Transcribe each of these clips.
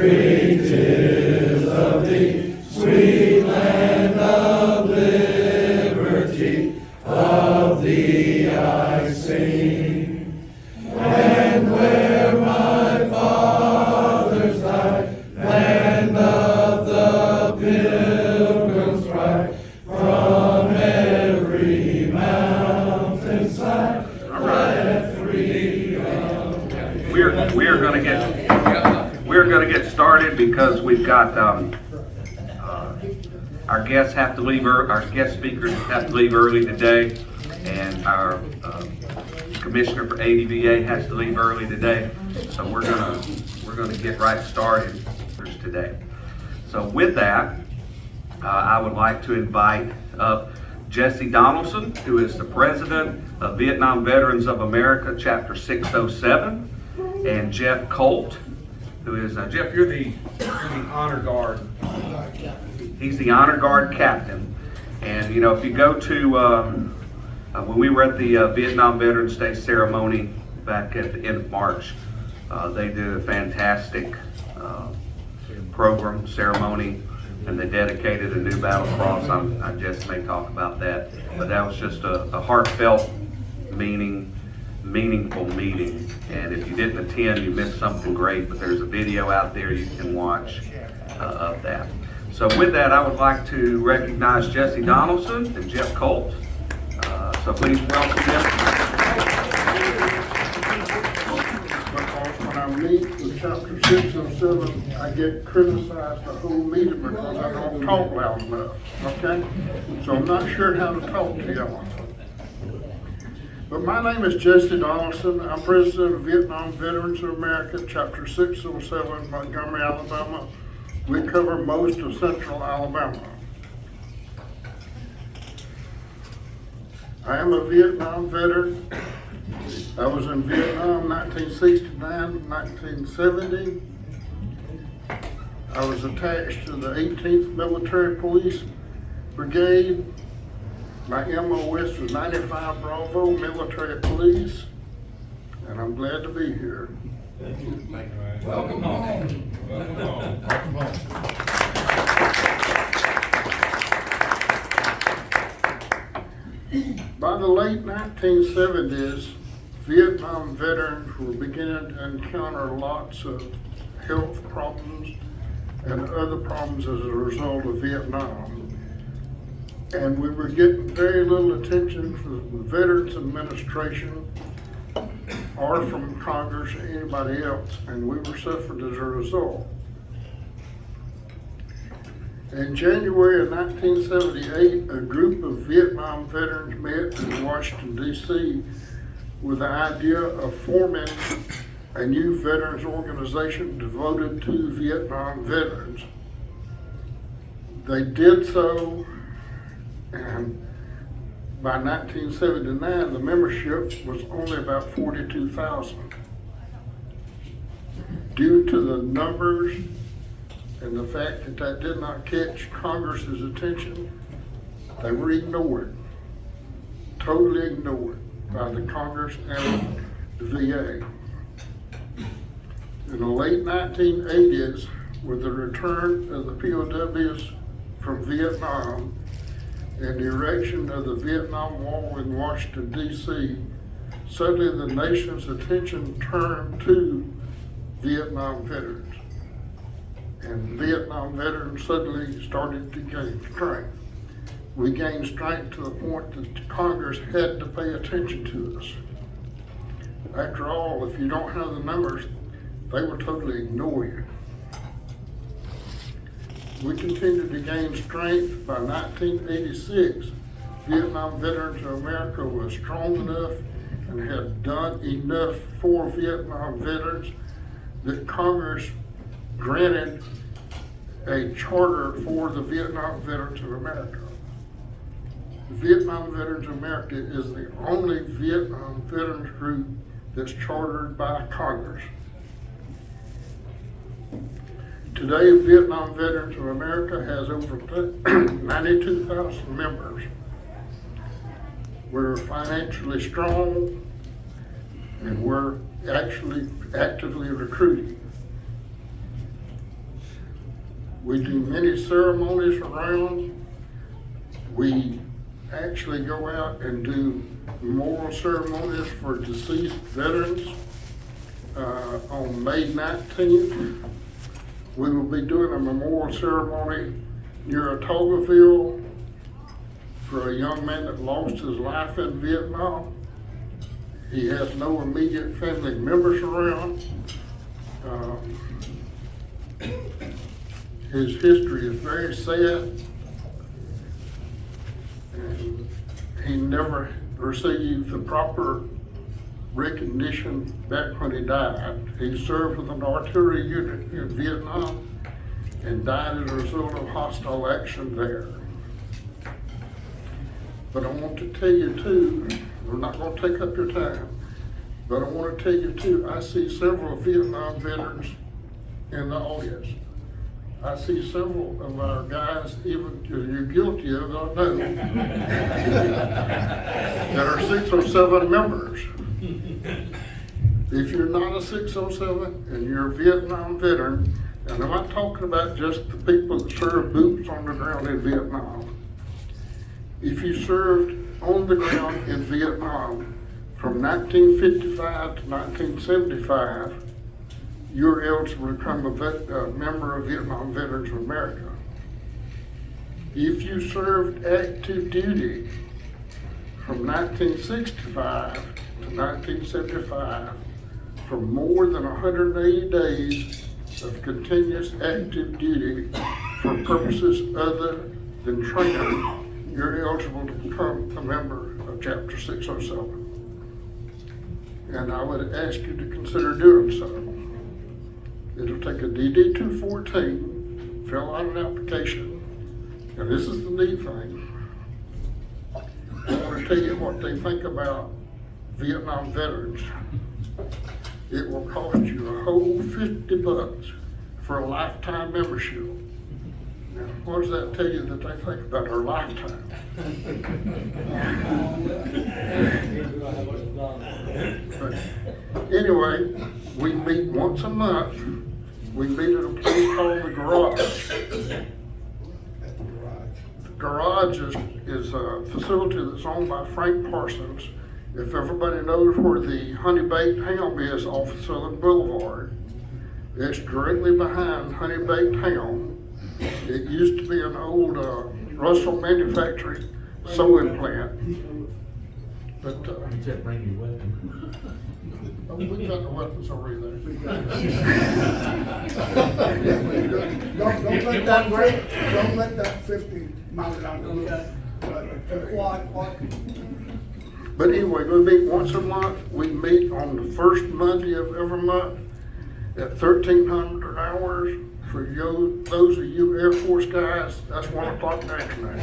country, 'tis of thee, sweet land of liberty, of thee I sing. And where my fathers died, land of the pilgrims thrive, from every mountainside, let freedom. We're going to get started because we've got our guests have to leave. Our guest speakers have to leave early today, and our commissioner for ADVA has to leave early today. So we're gonna get right started today. So with that, I would like to invite up Jessie Donaldson, who is the president of Vietnam Veterans of America, Chapter 607, and Geoff Colt, who is Geoff. You're the honor guard. He's the honor guard captain, and you know, if you go to when we were at the Vietnam Veterans Day ceremony back at the end of March, they did a fantastic program ceremony, and they dedicated a new battle cross. I just may talk about that, but that was just a heartfelt, meaningful meeting. And if you didn't attend, you missed something great. But there's a video out there you can watch of that. So with that, I would like to recognize Jessie Donaldson and Geoff Colt. So please welcome them. Because when I meet with Chapter 607, I get criticized the whole meeting because I don't talk loud enough, okay? So I'm not sure how to talk to y'all. But my name is Jessie Donaldson. I'm president of Vietnam Veterans of America, Chapter 607, Montgomery, Alabama. We cover most of central Alabama. I am a Vietnam veteran. I was in Vietnam 1969, 1970. I was attached to the 18th Military Police Brigade. My MOS was 95 Bravo Military Police, and I'm glad to be here. Welcome home. Welcome home. Welcome home. By the late 1970s, Vietnam veterans were beginning to encounter lots of health problems and other problems as a result of Vietnam. And we were getting very little attention from the Veterans Administration or from Congress or anybody else, and we were suffering as a result. In January of 1978, a group of Vietnam veterans met in Washington, D.C. with the idea of forming a new veterans organization devoted to Vietnam veterans. They did so, and by 1979, the membership was only about 42,000. Due to the numbers and the fact that that did not catch Congress's attention, they were ignored, totally ignored by the Congress and the VA. In the late 1980s, with the return of the POWs from Vietnam and the erection of the Vietnam Wall in Washington, D.C., suddenly the nation's attention turned to Vietnam veterans. And Vietnam veterans suddenly started to gain strength. We gained strength to the point that Congress had to pay attention to us. After all, if you don't have the numbers, they will totally ignore you. We continued to gain strength. By 1986, Vietnam Veterans of America was strong enough and had done enough for Vietnam veterans that Congress granted a charter for the Vietnam Veterans of America. The Vietnam Veterans of America is the only Vietnam veterans group that's chartered by Congress. Today, Vietnam Veterans of America has over 92,000 members. We're financially strong, and we're actually actively recruiting. We do many ceremonies around. We actually go out and do memorial ceremonies for deceased veterans. On May 19th, we will be doing a memorial ceremony near Otogoville for a young man that lost his life in Vietnam. He has no immediate family members around. His history is very sad, and he never received the proper recognition back when he died. He served with an artillery unit in Vietnam and died as a result of hostile action there. But I want to tell you too, we're not going to take up your time, but I want to tell you too, I see several Vietnam veterans in the audience. I see several of our guys, even you're guilty of, I know, that are 607 members. If you're not a 607 and you're a Vietnam veteran, and I'm not talking about just the people that served boots on the ground in Vietnam. If you served on the ground in Vietnam from 1955 to 1975, you're eligible to become a member of Vietnam Veterans of America. If you served active duty from 1965 to 1975 for more than 180 days of continuous active duty for purposes other than training, you're eligible to become a member of Chapter 607. And I would ask you to consider doing so. It'll take a DD-214, fill out an application, and this is the neat thing. I want to tell you what they think about Vietnam veterans. It will cost you a whole $50 for a lifetime membership. Now, what does that tell you that they think about our lifetime? But anyway, we meet once a month. We meet at a place called the Garage. The Garage is a facility that's owned by Frank Parsons. If everybody knows where the Honey Baked Ham is off of Southern Boulevard, it's directly behind Honey Baked Ham. It used to be an old Russell manufacturing sewing plant. But You said bring your weapon. we got the weapons already there. Don't let that 50 mount on the quad. But anyway, we meet once a month. We meet on the first Monday of every month at 1,300 hours. For you, those of you Air Force guys, that's 1 o'clock night tonight.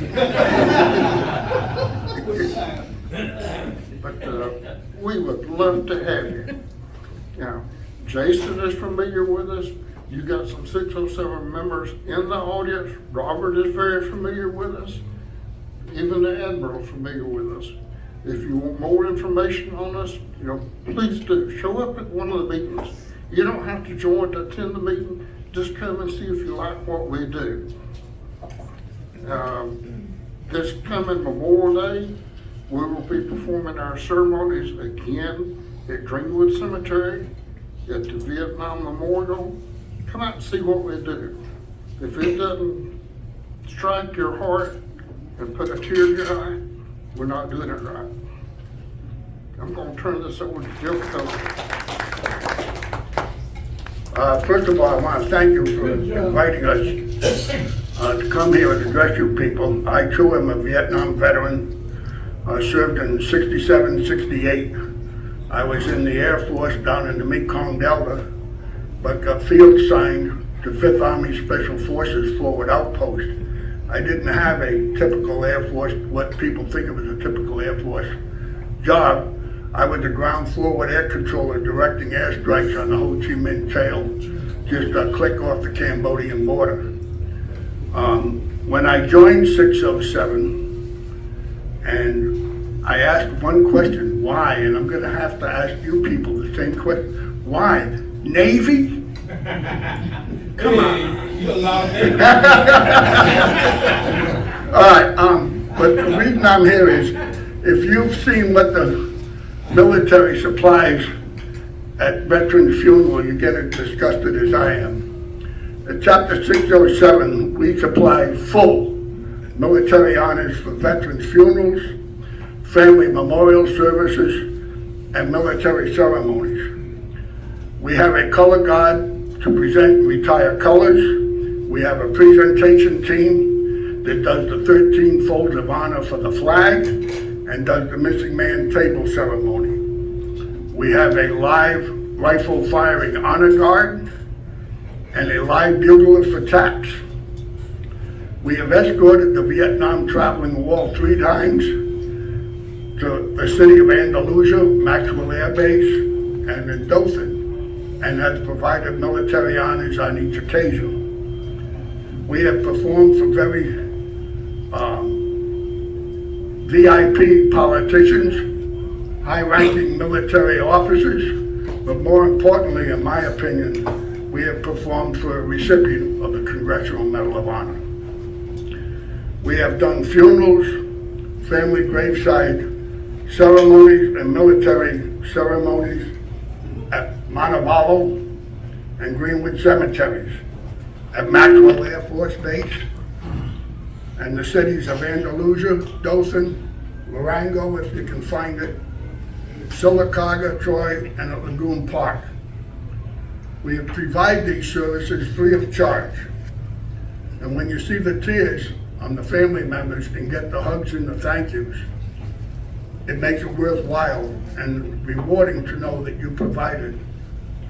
But we would love to have you. Now, Jason is familiar with us. You got some 607 members in the audience. Robert is very familiar with us. Even the Admiral is familiar with us. If you want more information on us, please do. Show up at one of the meetings. You don't have to join to attend the meeting. Just come and see if you like what we do. This coming Memorial Day, we will be performing our ceremonies again at Greenwood Cemetery, at the Vietnam Memorial. Come out and see what we do. If it doesn't strike your heart and put a tear in your eye, we're not doing it right. I'm going to turn this over to Geoff Colt. First of all, I want to thank you for inviting us to come here and address you people. I too am a Vietnam veteran. I served in 67, 68. I was in the Air Force down in the Mekong Delta, but got field signed to 5th Army Special Forces Forward Outpost. I didn't have a typical Air Force, what people think of as a typical Air Force job. I was the ground forward air controller directing airstrikes on the Ho Chi Minh Trail, just a click off the Cambodian border. When I joined 607, and I asked one question, why? And I'm going to have to ask you people the same question. Why? Navy? Come on. You allowed me. All right, but the reason I'm here is, if you've seen what the military supplies at veterans' funeral, you get as disgusted as I am. At Chapter 607, we supply full military honors for veterans' funerals, family memorial services, and military ceremonies. We have a color guard to present retired colors. We have a presentation team that does the 13 folds of honor for the flag and does the missing man table ceremony. We have a live rifle firing honor guard and a live bugler for taps. We have escorted the Vietnam traveling wall 3 times to the city of Andalusia, Maxwell Air Base, and in Dothan, and has provided military honors on each occasion. We have performed for very VIP politicians, high-ranking military officers, but more importantly, in my opinion, we have performed for a recipient of the Congressional Medal of Honor. We have done funerals, family graveside ceremonies, and military ceremonies at Montevallo and Greenwood cemeteries, at Maxwell Air Force Base, and the cities of Andalusia, Dothan, Larango, if you can find it, Sylacauga, Troy, and at Lagoon Park. We have provided these services free of charge. And when you see the tears on the family members and get the hugs and the thank yous, it makes it worthwhile and rewarding to know that you provided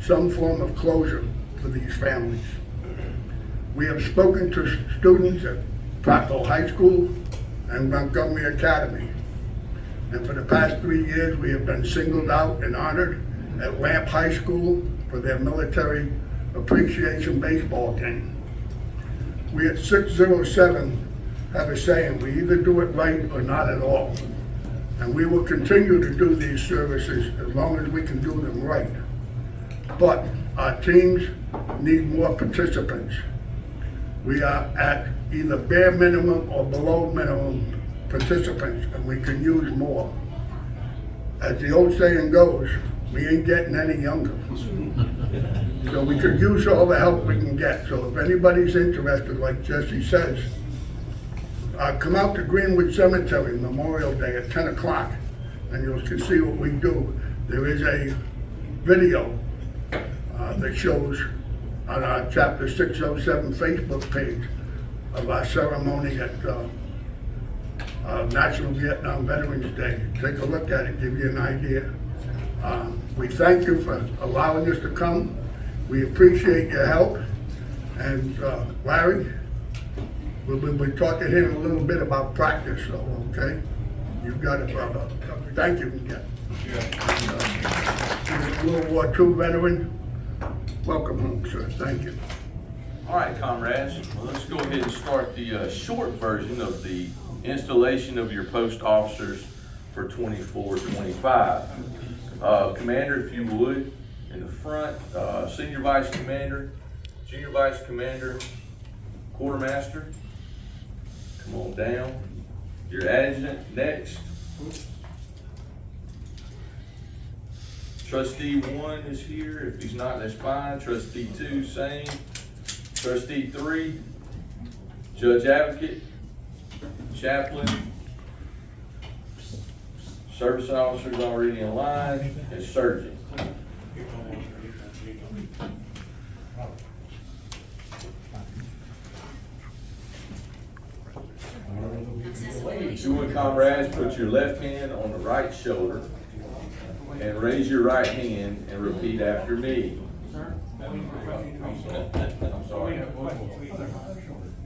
some form of closure for these families. We have spoken to students at Prattville High School and Montgomery Academy. And for the past 3 years, we have been singled out and honored at Lambert High School for their military appreciation baseball game. We at 607 have a saying, we either do it right or not at all. And we will continue to do these services as long as we can do them right. But our teams need more participants. We are at either bare minimum or below minimum participants, and we can use more. As the old saying goes, we ain't getting any younger. So we could use all the help we can get. So if anybody's interested, like Jessie says, come out to Greenwood Cemetery Memorial Day at 10 o'clock, and you'll see what we do. There is a video that shows on our Chapter 607 Facebook page of our ceremony at National Vietnam Veterans Day. Take a look at it, give you an idea. We thank you for allowing us to come. We appreciate your help. And Larry, we'll be talking here in a little bit about practice, so, okay? You've got it, brother. Thank you again. World War II veteran, welcome home, sir. Thank you. All right, comrades, well, let's go ahead and start the short version of the installation of your post officers for 24-25. Commander, if you would, in the front, Senior Vice Commander, Junior Vice Commander, Quartermaster, come on down. Your Adjutant next. Trustee 1 is here. If he's not, that's fine. Trustee 2, same. Trustee 3, Judge Advocate, Chaplain, Service Officers already in line, and Surgeon. You would, comrades, put your left hand on the right shoulder and raise your right hand and repeat after me. I'm sorry.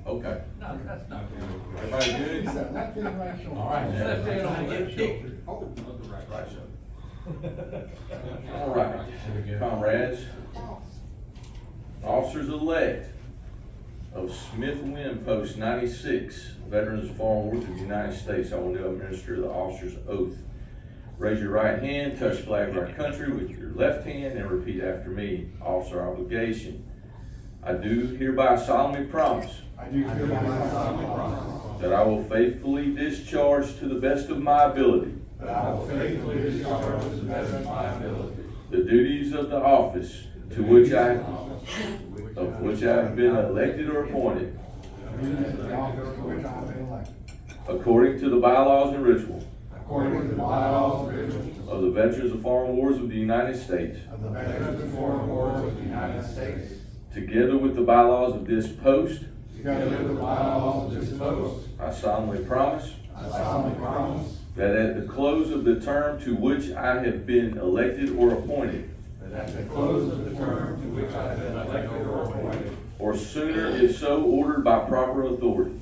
Okay. Everybody good? All right. Left hand on the right shoulder. All right, comrades. Officers-elect of Smith-Wynn Post 96, Veterans of Foreign Wars of the United States, I will now administer the officer's oath. Raise your right hand, touch the flag of our country with your left hand, and repeat after me. Officer obligation. I do hereby solemnly promise that I will faithfully discharge to the best of my ability the duties of the office to which I have been elected or appointed according to the bylaws and rituals of the Veterans of Foreign Wars of the United States, together with the bylaws of this post. I solemnly promise that at the close of the term to which I have been elected or appointed, or sooner if so ordered by proper authority,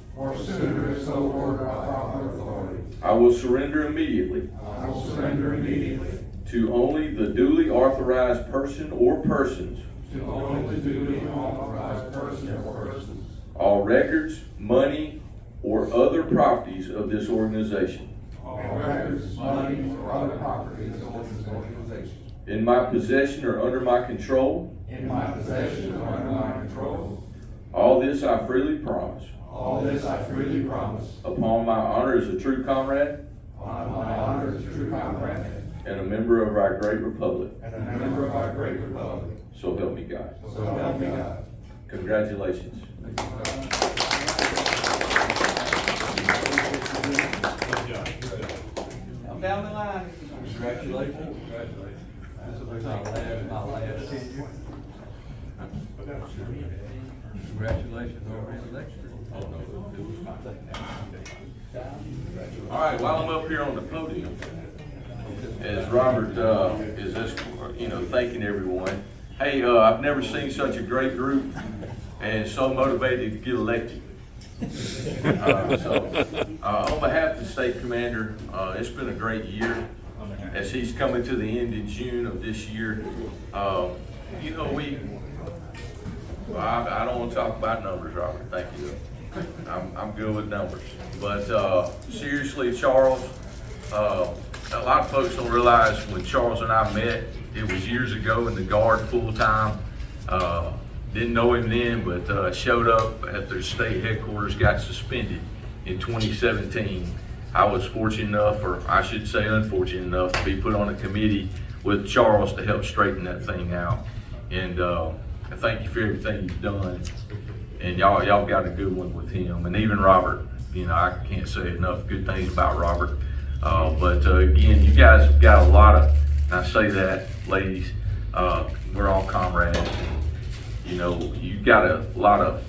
I will surrender immediately to only the duly authorized person or persons all records, money, or other properties of this organization in my possession or under my control. All this I freely promise. Upon my honor as a true comrade. And a member of our great republic. So help me God. Congratulations. I'm down the line. Congratulations. This will be my last tenure. Congratulations on the election. Oh, no, it was fine. All right, while I'm up here on the podium, as Robert is just, thanking everyone. Hey, I've never seen such a great group and so motivated to get elected. On behalf of the state commander, it's been a great year. As he's coming to the end in June of this year, I don't want to talk about numbers, Robert. Thank you. I'm good with numbers. But seriously, Charles, a lot of folks don't realize when Charles and I met, it was years ago in the Guard full time. Didn't know him then, but showed up at their state headquarters, got suspended in 2017. I was fortunate enough, or I should say unfortunate enough, to be put on a committee with Charles to help straighten that thing out. And I thank you for everything you've done. And y'all got a good one with him. And even Robert, I can't say enough good things about Robert. But again, you guys have got a lot of, and I say that, ladies, we're all comrades. You've got a lot of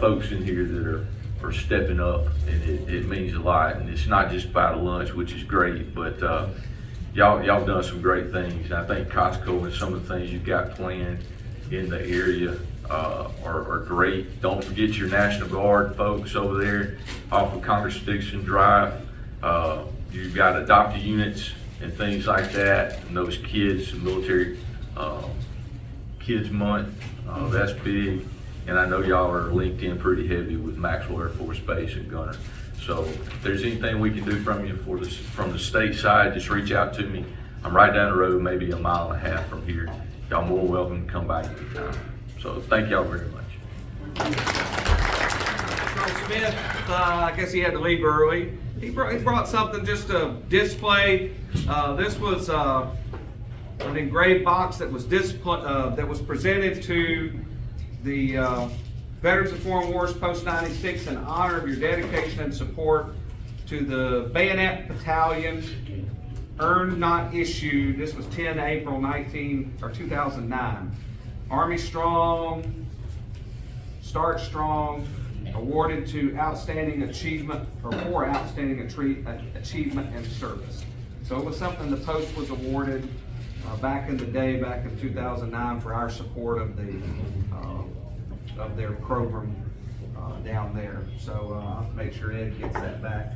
folks in here that are stepping up, and it means a lot. And it's not just about a lunch, which is great, but y'all done some great things. And I think Costco and some of the things you've got planned in the area are great. Don't forget your National Guard folks over there off of Congress Dixon Drive. You've got adopted units and things like that, and those kids, military Kids Month, that's big. And I know y'all are linked in pretty heavy with Maxwell Air Force Base and Gunner. So if there's anything we can do from you from the state side, just reach out to me. I'm right down the road, maybe a mile and a half from here. Y'all more welcome to come by anytime. So thank y'all very much. Colonel Smith, I guess he had to leave early. He brought something just to display. This was an engraved box that was presented to the Veterans of Foreign Wars Post 96 in honor of your dedication and support to the Bennett battalion. Earned not issued. This was 10 April 2009. Army Strong, Start Strong, awarded to outstanding achievement or for outstanding achievement and service. So it was something the post was awarded back in the day, back in 2009, for our support of their program down there. So I'll make sure Ed gets that back.